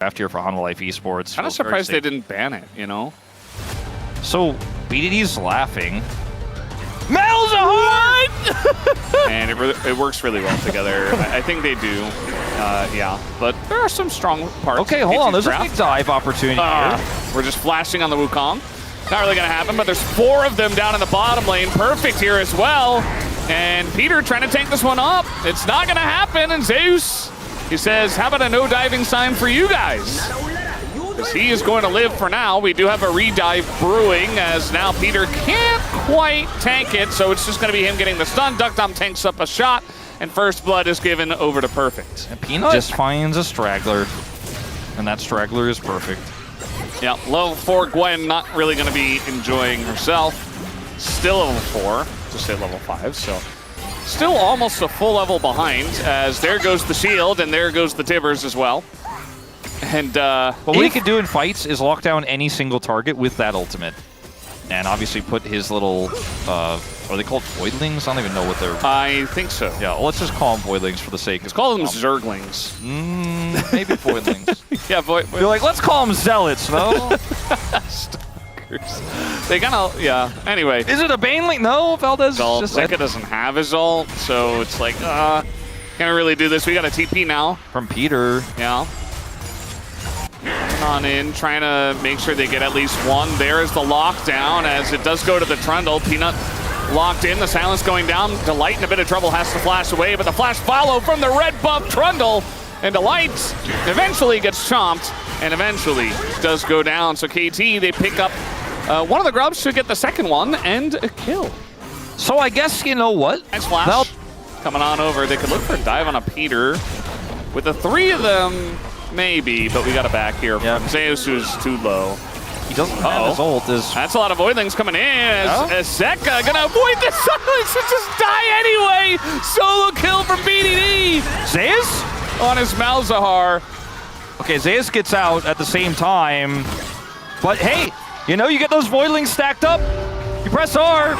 draft here for Hanwha Esports. Kind of surprised they didn't ban it, you know? So, BDD's laughing. Malzahar! And it works really well together. I think they do, yeah. But there are some strong parts. Okay, hold on. There's a big dive opportunity here. We're just flashing on the Wukong. Not really going to happen, but there's 4 of them down in the bottom lane. Perfect here as well. And Peter trying to tank this one up. It's not going to happen. And Zeus, he says, how about a no diving sign for you guys? Because he is going to live for now. We do have a redive brewing, as now Peter can't quite tank it. So it's just going to be him getting the stun. Duckdom tanks up a shot, and first blood is given over to Perfect. And Peanut just finds a straggler, and that straggler is perfect. Yeah, level 4 Gwen not really going to be enjoying herself. Still level 4, just say level 5, so still almost a full level behind, as there goes the shield and there goes the Tibbers as well. And what he can do in fights is lock down any single target with that ultimate. And obviously put his little, are they called voidlings? I don't even know what they're... I think so. Yeah, well, let's just call them voidlings for the sake of... Let's call them zerglings. Maybe voidlings. Yeah, You're like, let's call them zealots, no? They kind of, yeah. Anyway. Is it a baneling? No, Valdez just Zeka doesn't have his ult, so it's like, can't really do this. We got a TP now. From Peter. Yeah. On in, trying to make sure they get at least one. There is the lockdown, as it does go to the Trundle. Peanut locked in, the silence going down. Delight in a bit of trouble, has to flash away, but the flash follow from the red buff Trundle. And Delight eventually gets chomped, and eventually does go down. So KT, they pick up one of the grubs to get the second one, and a kill. So I guess, you know what? Nice flash coming on over. They could look for a dive on a Peter. With the 3 of them, maybe, but we got a back here from Zeus, who's too low. He doesn't have his ult. That's a lot of voidlings coming in, as Zeka gonna avoid the silence and just die anyway. Solo kill from BDD. Zeus? On his Malzahar. Okay, Zeus gets out at the same time, but hey, you know, you get those voidlings stacked up, you press R,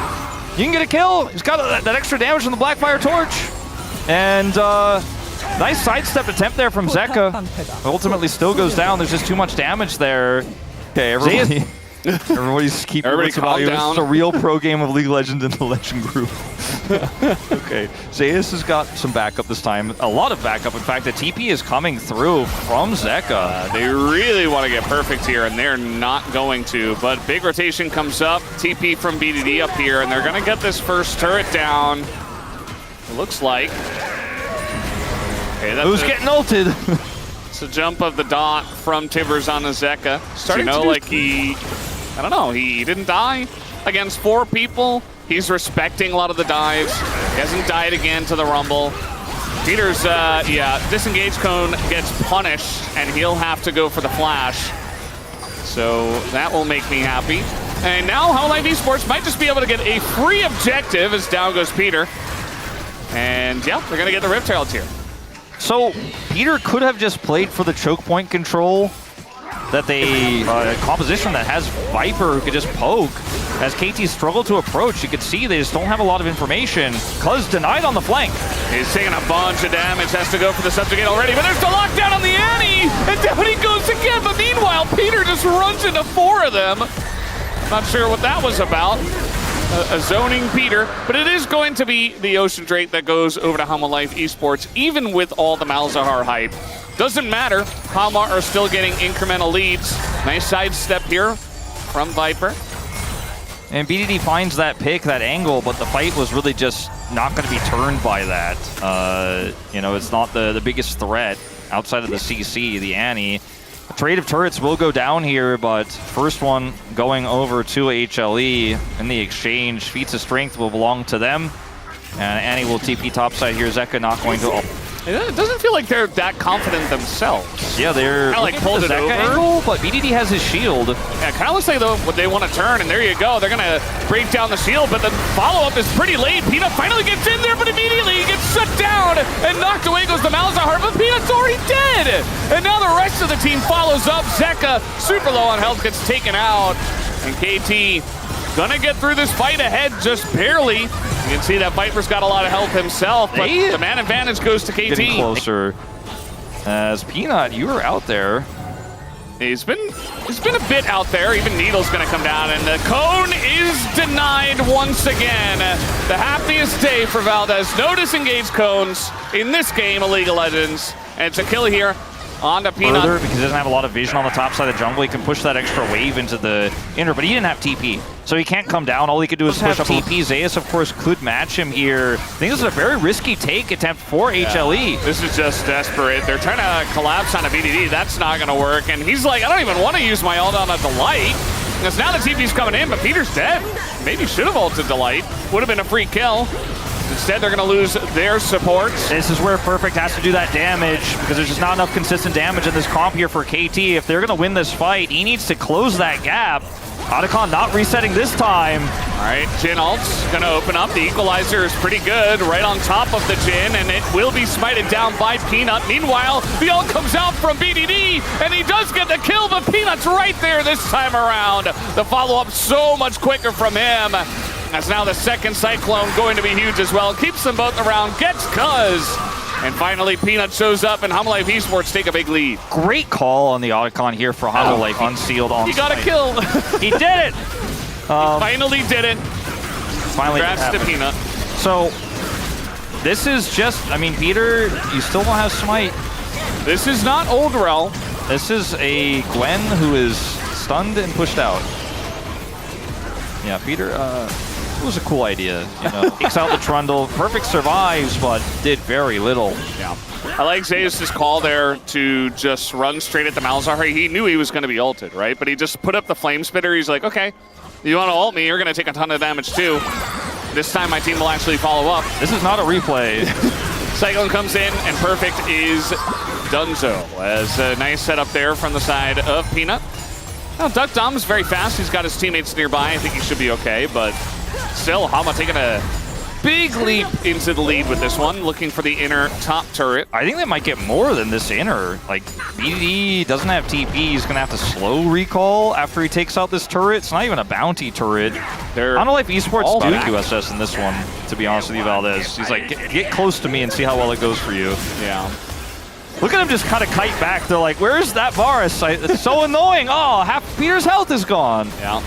you can get a kill. He's got that extra damage from the Blackfire Torch. And nice sidestep attempt there from Zeka. Ultimately still goes down. There's just too much damage there. Okay, everybody's keeping calm down. It's a real pro game of League of Legends in the Legend group. Okay, Zeus has got some backup this time. A lot of backup. In fact, the TP is coming through from Zeka. They really want to get perfect here, and they're not going to. But big rotation comes up. TP from BDD up here, and they're going to get this first turret down. It looks like. Okay, who's getting ulted? It's a jump of the dot from Tibbers on the Zeka. Starting to like I don't know, he didn't die against 4 people. He's respecting a lot of the dives. He hasn't died again to the Rumble. Peter's, disengage cone gets punished, and he'll have to go for the flash. So that will make me happy. And now Hanwha Esports might just be able to get a free objective, as down goes Peter. And yeah, they're gonna get the Rift Herald here. So Peter could have just played for the choke point control that they composition that has Viper who could just poke. As KT struggle to approach, you can see they just don't have a lot of information. Cuz denied on the flank. He's taking a bunch of damage, has to go for the subjugate already, but there's the lockdown on the Annie, and down he goes again. But meanwhile, Peter just runs into 4 of them. Not sure what that was about. A zoning Peter, but it is going to be the Ocean Drake that goes over to Hanwha Esports, even with all the Malzahar hype. Doesn't matter, Hanwha are still getting incremental leads. Nice sidestep here from Viper. And BDD finds that pick, that angle, but the fight was really just not going to be turned by that. You know, it's not the biggest threat outside of the CC, the Annie. A trade of turrets will go down here, but first one going over to HLE in the exchange. Feats of strength will belong to them. And Annie will TP topside here. Zeka not going to... It doesn't feel like they're that confident themselves. Yeah, they're kind of like pulled it over. Angle, but BDD has his shield. Yeah, kind of looks like they want to turn, and there you go. They're going to break down the shield, but the follow-up is pretty late. Peanut finally gets in there, but immediately he gets shut down, and knocked away goes the Malzahar, but Peanut's already dead. And now the rest of the team follows up. Zeka, super low on health, gets taken out, and KT gonna get through this fight ahead just barely. You can see that Viper's got a lot of health himself, but the man advantage goes to KT. Getting closer. As Peanut, you were out there. He's been a bit out there. Even Needle's going to come down, and the cone is denied once again. The happiest day for Valdez. No disengaged cones in this game of League of Legends. And it's a kill here on to Peanut. Further, because he doesn't have a lot of vision on the top side of the jungle, he can push that extra wave into the inner, but he didn't have TP. So he can't come down. All he could do is push up TP. Zeus, of course, could match him here. I think this is a very risky take attempt for HLE. This is just desperate. They're trying to collapse on a BDD. That's not going to work. And he's like, I don't even want to use my ult on a Delight. Because now the TP's coming in, but Peter's dead. Maybe should have ulted Delight. Would have been a free kill. Instead, they're going to lose their support. This is where Perfect has to do that damage, because there's just not enough consistent damage in this comp here for KT. If they're going to win this fight, he needs to close that gap. Otacon not resetting this time. All right, Jhin ult's going to open up. The equalizer is pretty good right on top of the Jhin, and it will be smited down by Peanut. Meanwhile, the ult comes out from BDD, and he does get the kill, but Peanut's right there this time around. The follow-up so much quicker from him. As now the second Cyclone going to be huge as well. Keeps them both around, gets Cuz. And finally, Peanut shows up, and Hanwha Esports take a big lead. Great call on the Otacon here for Hanwha, unsealed on He got a kill. He did it! He finally did it. Finally, congrats to Peanut. So, this is just, I mean, Peter, you still don't have Smite. This is not Old Rel. This is a Gwen who is stunned and pushed out. Yeah, Peter, it was a cool idea, you know. Takes out the Trundle. Perfect survives, but did very little. Yeah. I like Zeus' call there to just run straight at the Malzahar. He knew he was going to be ulted, right? But he just put up the Flame Spitter. He's like, okay, you want to ult me, you're going to take a ton of damage too. This time my team will actually follow up. This is not a replay. Cyclone comes in, and Perfect is donezo. As a nice setup there from the side of Peanut. Now, Duck Dom is very fast. He's got his teammates nearby. I think he should be okay, but still, Hanwha taking a big leap into the lead with this one, looking for the inner top turret. I think they might get more than this inner. Like, BDD doesn't have TP. He's going to have to slow recall after he takes out this turret. It's not even a bounty turret. I don't know if Esports do QSS in this one, to be honest with you, Valdez. He's like, get close to me and see how well it goes for you. Yeah. Look at him just kind of kite back. They're like, where's that Varus? It's so annoying. Oh, half Peter's health is gone. Yeah.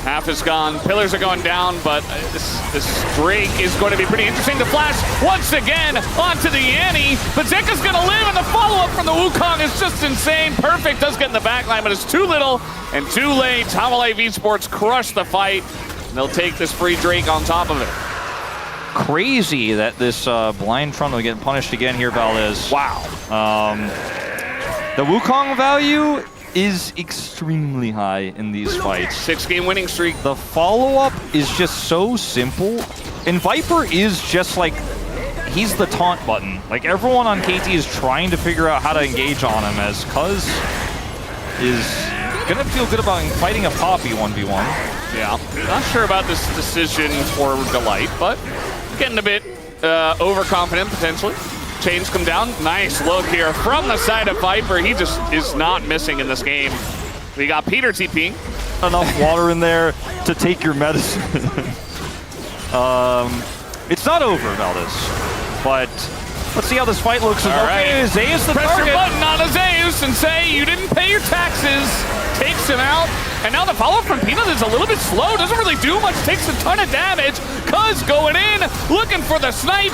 Half is gone. Pillars are going down, but this Drake is going to be pretty interesting. The flash once again onto the Annie, but Zeka's going to live, and the follow-up from the Wukong is just insane. Perfect does get in the backline, but it's too little and too late. Hanwha Esports crush the fight, and they'll take this free Drake on top of it. Crazy that this blind Trundle getting punished again here, Valdez. Wow. The Wukong value is extremely high in these fights. 6-game winning streak. The follow-up is just so simple. And Viper is just like, he's the taunt button. Like, everyone on KT is trying to figure out how to engage on him, as Cuz is gonna feel good about fighting a Poppy 1v1. Yeah, not sure about this decision for Delight, but getting a bit overconfident potentially. Chains come down. Nice look here from the side of Viper. He just is not missing in this game. We got Peter TPing. Enough water in there to take your medicine. It's not over, Valdez, but let's see how this fight looks. All right. Zeus the Press target. your button on a Zeus and say you didn't pay your taxes. Takes him out. And now the follow-up from Peanut is a little bit slow. Doesn't really do much. Takes a ton of damage. Cuz going in, looking for the snipe.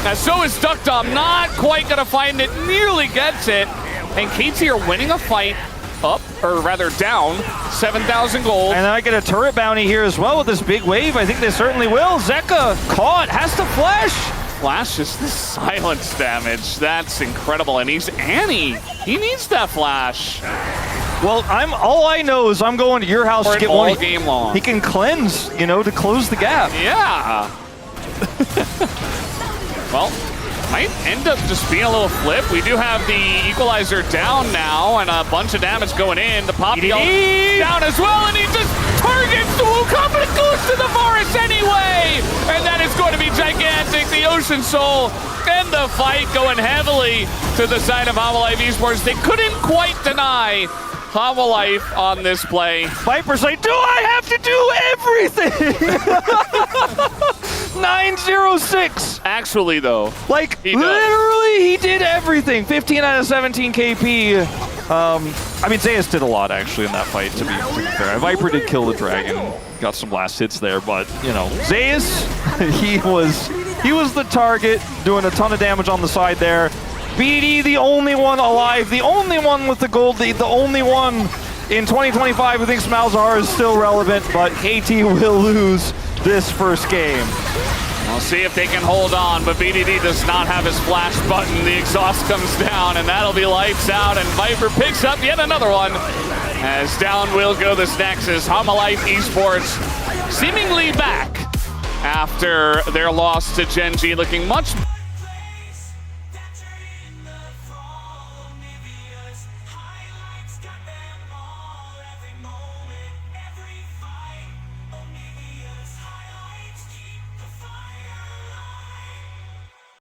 And so is Duck Dom. Not quite going to find it. Nearly gets it. And KT are winning a fight up, or rather down, 7,000 gold. And then I get a turret bounty here as well with this big wave. I think they certainly will. Zeka caught, has to flash. Flash is the silence damage. That's incredible. And he's Annie. He needs that flash. Well, all I know is I'm going to your house to get one game long. He can cleanse, you know, to close the gap. Yeah. Well, might end up just being a little flip. We do have the equalizer down now and a bunch of damage going in. The Poppy down as well, and he just targets the Wukong, but it goes to the Varus anyway! And that is going to be gigantic. The Ocean Soul and the fight going heavily to the side of Hanwha Esports. They couldn't quite deny Hanwha Life on this play. Viper's like, do I have to do everything? 906. Actually, though, like, literally, he did everything. 15 out of 17 KP. I mean, Zayas did a lot, actually, in that fight, to be fair. Viper did kill the dragon, got some last hits there, but, you know, Zayas, he was the target, doing a ton of damage on the side there. BDD, the only one alive, the only one with the gold lead, the only one in 2025 who thinks Malzahar is still relevant, but KT will lose this first game. We'll see if they can hold on, but BDD does not have his flash button. The exhaust comes down, and that'll be lights out, and Viper picks up yet another one. As down will go this Nexus. Hanwha Esports seemingly back after their loss to Gen G, looking much